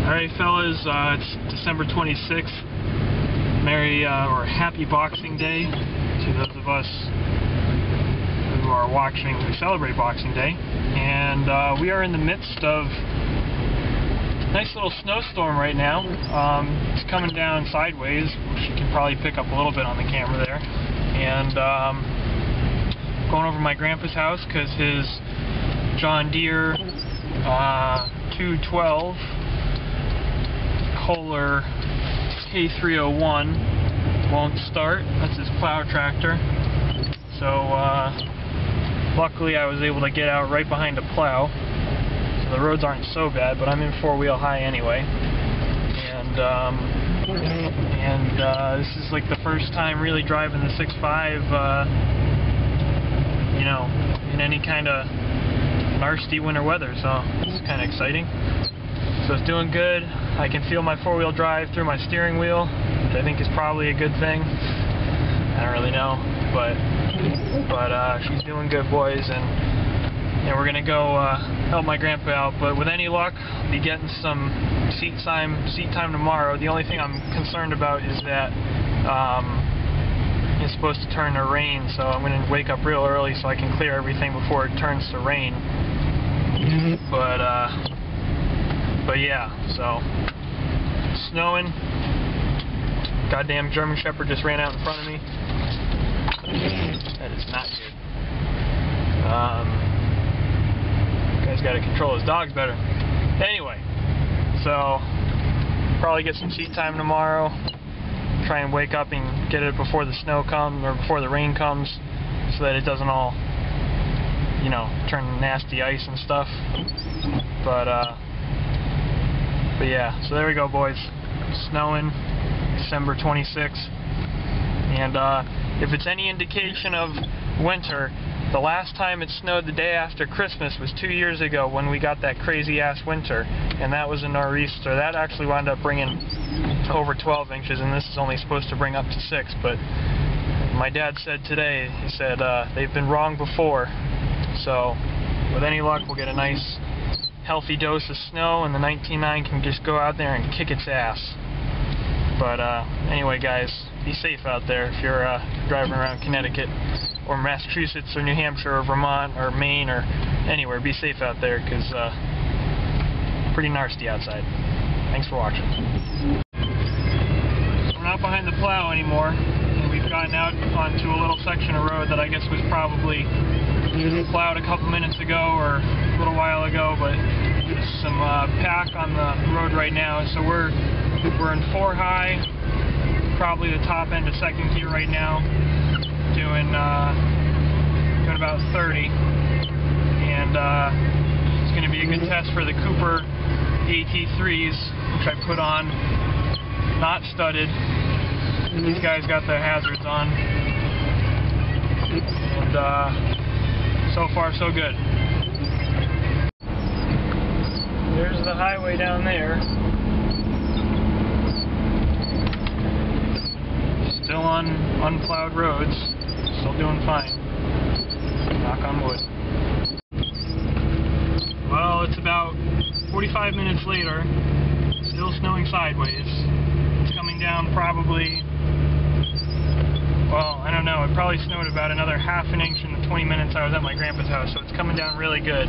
Alright fellas, it's December 26th. Merry or Happy Boxing Day to those of us who are watching, who celebrate Boxing Day. And we are in the midst of a nice little snowstorm right now. It's coming down sideways, which you can probably pick up a little bit on the camera there. And going over to my grandpa's house because his John Deere 212 Kohler K301 won't start. That's his plow tractor. So luckily I was able to get out right behind a plow, so the roads aren't so bad, but I'm in four-wheel high anyway. And this is like the first time really driving the 6.5 you know, in any kind of nasty winter weather, so it's kind of exciting. So it's doing good. I can feel my four-wheel drive through my steering wheel, which I think is probably a good thing. I don't really know, but she's doing good, boys, and we're gonna go help my grandpa out. But with any luck, I'll be getting some seat time tomorrow. The only thing I'm concerned about is that it's supposed to turn to rain, so I'm gonna wake up real early so I can clear everything before it turns to rain. But yeah, so snowing. Goddamn German Shepherd just ran out in front of me. That is not good. Guy's got to control his dogs better. Anyway, so probably get some seat time tomorrow. Try and wake up and get it before the snow comes, or before the rain comes, so that it doesn't all, you know, turn nasty ice and stuff. But yeah, so there we go, boys. Snowing, December 26th. And if it's any indication of winter, the last time it snowed the day after Christmas was 2 years ago when we got that crazy-ass winter, and that was a nor'easter. That actually wound up bringing over 12 inches, and this is only supposed to bring up to 6, but my dad said today, he said, they've been wrong before, so with any luck we'll get a nice healthy dose of snow, and the 19.9 can just go out there and kick its ass. But anyway, guys, be safe out there if you're driving around Connecticut or Massachusetts or New Hampshire or Vermont or Maine or anywhere. Be safe out there, because pretty nasty outside. Thanks for watching. We're not behind the plow anymore, and we've gotten out onto a little section of road that I guess was probably plowed a couple minutes ago or a little while ago, but there's some pack on the road right now. So we're in 4 high, probably the top end of second gear right now, doing about 30, and it's going to be a good test for the Cooper AT3s, which I put on, not studded. These guys got their hazards on, and so far so good. There's the highway down there. Still on unplowed roads. Still doing fine. Knock on wood. Well, it's about 45 minutes later. Still snowing sideways. It's coming down probably, well, I don't know. It probably snowed about another half an inch in the 20 minutes I was at my grandpa's house, so it's coming down really good.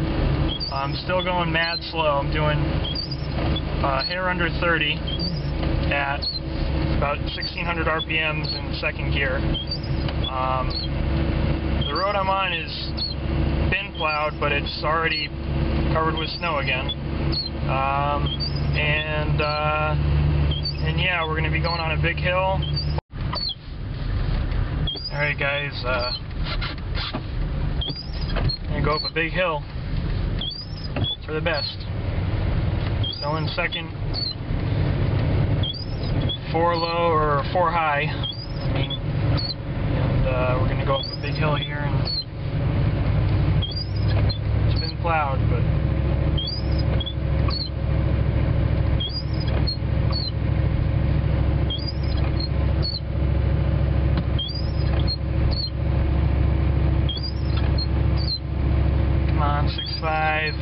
I'm still going mad slow. I'm doing hair under 30 at about 1600 RPMs in second gear. The road I'm on is been plowed, but it's already covered with snow again. And yeah, we're going to be going on a big hill. Alright guys, I'm going to go up a big hill. Hope for the best. So in second, 4 low or 4 high, I mean, and we're going to go up a big hill here, and it's been plowed, but come on, 6.5.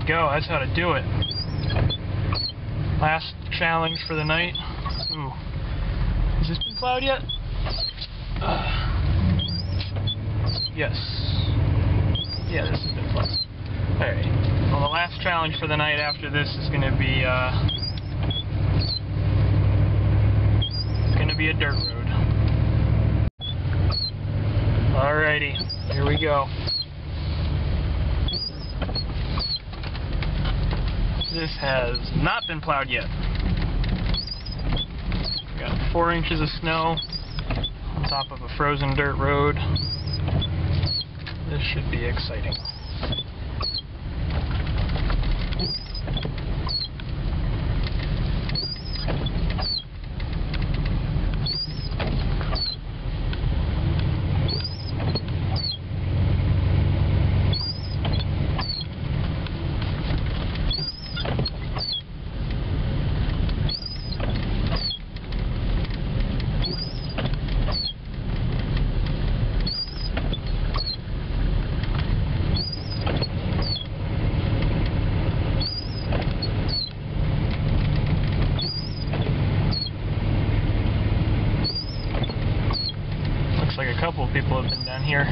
go. That's how to do it. Last challenge for the night. Ooh. Has this been plowed yet? Yes. Yeah, this has been plowed. Alright. Well, the last challenge for the night after this is going to be a dirt road. Alrighty, here we go. This has not been plowed yet. We got 4 inches of snow on top of a frozen dirt road. This should be exciting. Like a couple of people have been down here.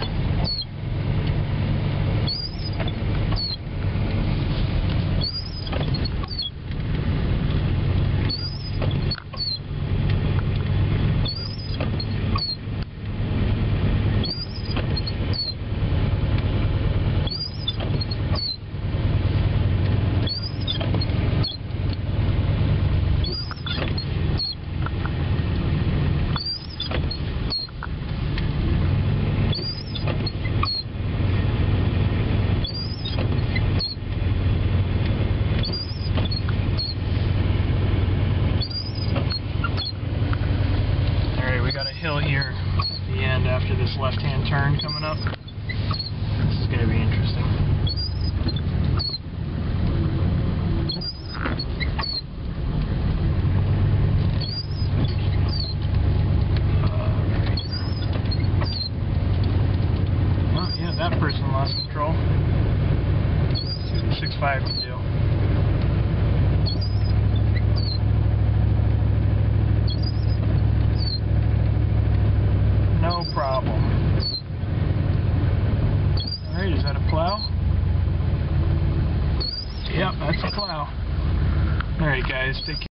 Hill here at the end after this left-hand turn coming up.